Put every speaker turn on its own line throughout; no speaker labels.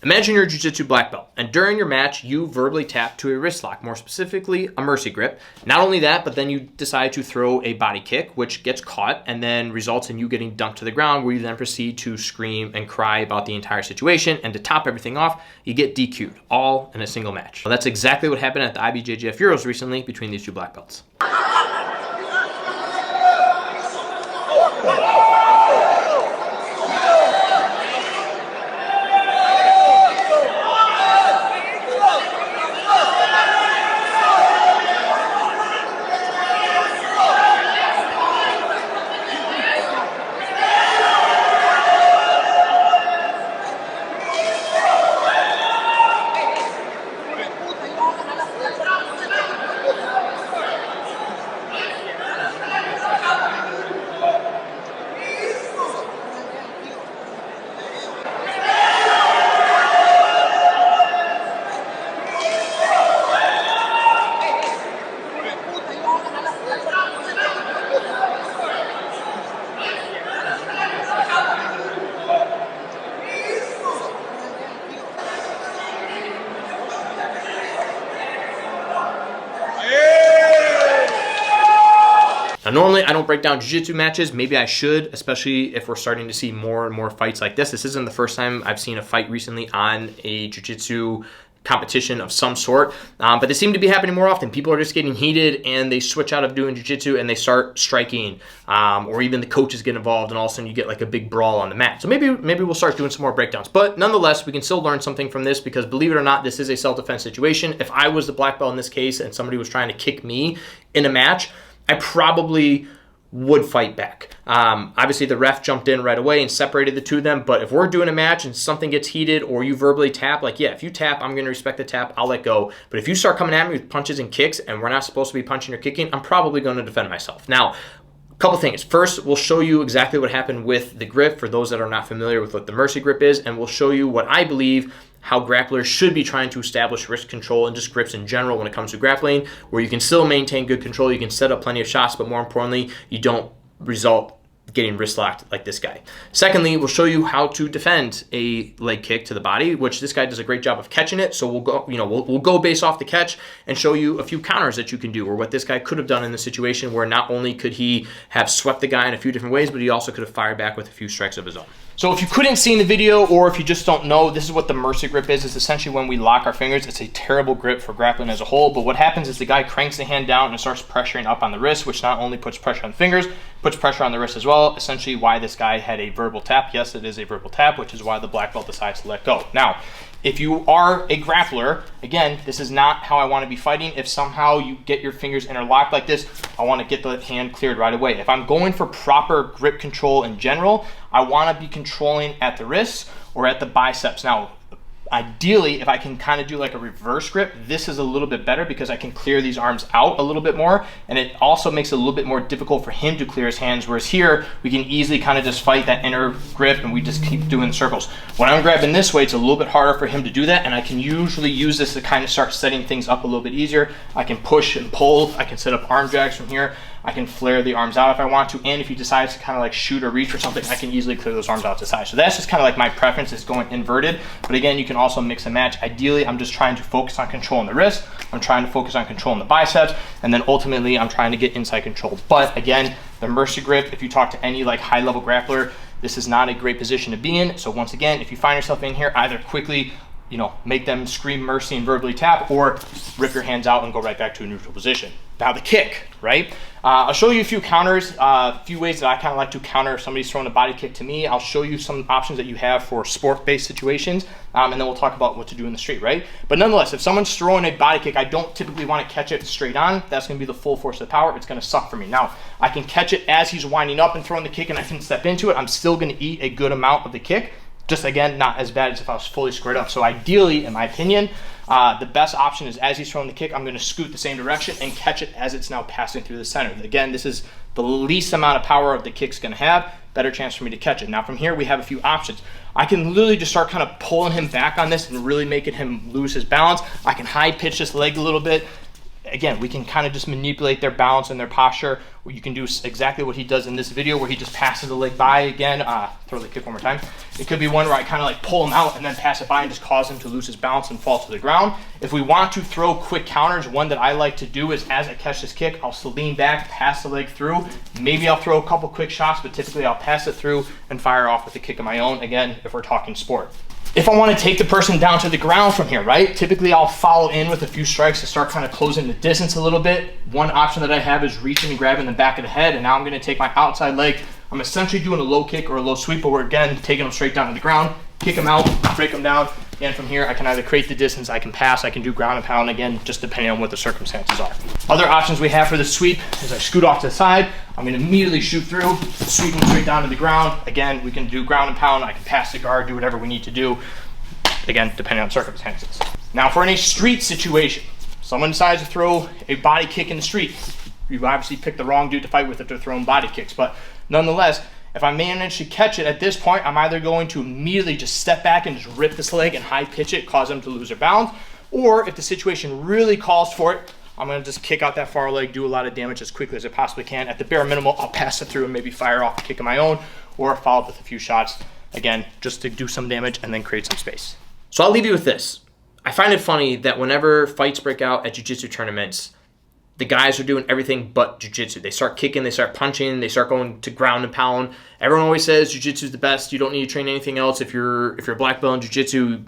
Imagine you're a jiu-jitsu black belt, and during your match, you verbally tap to a wrist lock, more specifically a mercy grip. Not only that, but then you decide to throw a body kick, which gets caught and then results in you getting dumped to the ground, where you then proceed to scream and cry about the entire situation. And to top everything off, you get DQ'd, all in a single match. Well, that's exactly what happened at the IBJJF Euros recently between these two black belts. Now, normally I don't break down jiu-jitsu matches. Maybe I should, especially if we're starting to see more and more fights like this. This isn't the first time I've seen a fight recently on a jiu-jitsu competition of some sort, but they seem to be happening more often. People are just getting heated and they switch out of doing jiu-jitsu and they start striking, or even the coaches get involved, and all of a sudden you get like a big brawl on the mat. So maybe we'll start doing some more breakdowns. But nonetheless, we can still learn something from this, because believe it or not, this is a self-defense situation. If I was the black belt in this case and somebody was trying to kick me in a match, I probably would fight back. Obviously, the ref jumped in right away and separated the two of them. But if we're doing a match and something gets heated, or you verbally tap, like, yeah, if you tap, I'm going to respect the tap. I'll let go. But if you start coming at me with punches and kicks, and we're not supposed to be punching or kicking, I'm probably going to defend myself. Now, a couple things. First, we'll show you exactly what happened with the grip for those that are not familiar with what the mercy grip is, and we'll show you what I believe how grapplers should be trying to establish wrist control and just grips in general when it comes to grappling, where you can still maintain good control, you can set up plenty of shots, but more importantly, you don't result getting wrist locked like this guy. Secondly, we'll show you how to defend a leg kick to the body, which this guy does a great job of catching it. So we'll go, we'll go based off the catch and show you a few counters that you can do, or what this guy could have done in the situation, where not only could he have swept the guy in a few different ways, but he also could have fired back with a few strikes of his own. So if you couldn't see in the video, or if you just don't know, this is what the mercy grip is. It's essentially when we lock our fingers. It's a terrible grip for grappling as a whole, but what happens is the guy cranks the hand down and starts pressuring up on the wrist, which not only puts pressure on the fingers, puts pressure on the wrist as well. Essentially why this guy had a verbal tap. Yes, it is a verbal tap, which is why the black belt decides to let go. Now, if you are a grappler, again, this is not how I want to be fighting. If somehow you get your fingers interlocked like this, I want to get the hand cleared right away. If I'm going for proper grip control in general, I want to be controlling at the wrists or at the biceps. Now, ideally, if I can kind of do like a reverse grip, this is a little bit better, because I can clear these arms out a little bit more, and it also makes it a little bit more difficult for him to clear his hands, whereas here, we can easily kind of just fight that inner grip and we just keep doing circles. When I'm grabbing this way, it's a little bit harder for him to do that, and I can usually use this to kind of start setting things up a little bit easier. I can push and pull, I can set up arm drags from here, I can flare the arms out if I want to, and if he decides to kind of like shoot or reach or something, I can easily clear those arms out to the side. So that's just kind of like my preference, is going inverted. But again, you can also mix and match. Ideally, I'm just trying to focus on controlling the wrist, I'm trying to focus on controlling the biceps, and then ultimately I'm trying to get inside control. But again, the mercy grip, if you talk to any like high level grappler, this is not a great position to be in. So once again, if you find yourself in here, either quickly make them scream mercy and verbally tap, or rip your hands out and go right back to a neutral position. Now the kick, right? I'll show you a few counters, a few ways that I kind of like to counter if somebody's throwing a body kick to me. I'll show you some options that you have for sport-based situations, and then we'll talk about what to do in the street, right? But nonetheless, if someone's throwing a body kick, I don't typically want to catch it straight on. That's going to be the full force of the power. It's going to suck for me. Now, I can catch it as he's winding up and throwing the kick, and I can step into it. I'm still going to eat a good amount of the kick. Just again, not as bad as if I was fully squared up. So ideally, in my opinion, the best option is as he's throwing the kick, I'm going to scoot the same direction and catch it as it's now passing through the center. Again, this is the least amount of power of the kick's going to have, better chance for me to catch it. Now from here, we have a few options. I can literally just start kind of pulling him back on this and really making him lose his balance. I can high pitch this leg a little bit. again, we can kind of just manipulate their balance and their posture. You can do exactly what he does in this video where he just passes the leg by again. Throw the kick one more time. It could be one where I kind of like pull him out and then pass it by and just cause him to lose his balance and fall to the ground. If we want to throw quick counters, one that I like to do is as I catch this kick, I'll lean back, pass the leg through. Maybe I'll throw a couple quick shots, but typically I'll pass it through and fire off with a kick of my own, again, if we're talking sport. If I want to take the person down to the ground from here, right? Typically I'll follow in with a few strikes to start kind of closing the distance a little bit. One option that I have is reaching and grabbing the back of the head, and now I'm going to take my outside leg. I'm essentially doing a low kick or a low sweep, but we're again taking them straight down to the ground, kick them out, break them down. Again, from here, I can either create the distance, I can pass, I can do ground and pound, again, just depending on what the circumstances are. Other options we have for the sweep is I scoot off to the side, I'm gonna immediately shoot through, sweep them straight down to the ground. Again, we can do ground and pound, I can pass the guard, do whatever we need to do. Again, depending on circumstances. Now for any street situation, someone decides to throw a body kick in the street. You obviously picked the wrong dude to fight with if they're throwing body kicks, but nonetheless, if I manage to catch it at this point, I'm either going to immediately just step back and just rip this leg and high pitch it, cause them to lose their balance, or if the situation really calls for it, I'm gonna just kick out that far leg, do a lot of damage as quickly as I possibly can. At the bare minimum, I'll pass it through and maybe fire off a kick of my own, or follow up with a few shots, again, just to do some damage and then create some space. So I'll leave you with this. I find it funny that whenever fights break out at jiu-jitsu tournaments, the guys are doing everything but jiu-jitsu. They start kicking, they start punching, they start going to ground and pound. Everyone always says jiu-jitsu is the best. You don't need to train anything else. If you're a black belt in jiu-jitsu,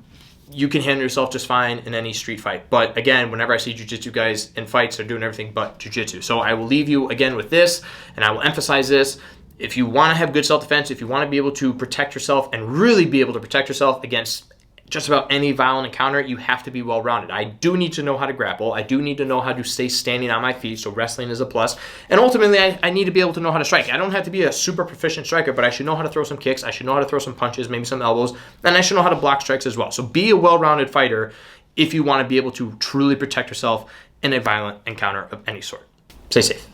you can handle yourself just fine in any street fight. But again, whenever I see jiu-jitsu guys in fights, they're doing everything but jiu-jitsu. So I will leave you again with this, and I will emphasize this. If you want to have good self-defense, if you want to be able to protect yourself and really be able to protect yourself against just about any violent encounter, you have to be well-rounded. I do need to know how to grapple. I do need to know how to stay standing on my feet, so wrestling is a plus. And ultimately, I need to be able to know how to strike. I don't have to be a super proficient striker, but I should know how to throw some kicks. I should know how to throw some punches, maybe some elbows, and I should know how to block strikes as well. So be a well-rounded fighter if you want to be able to truly protect yourself in a violent encounter of any sort. Stay safe.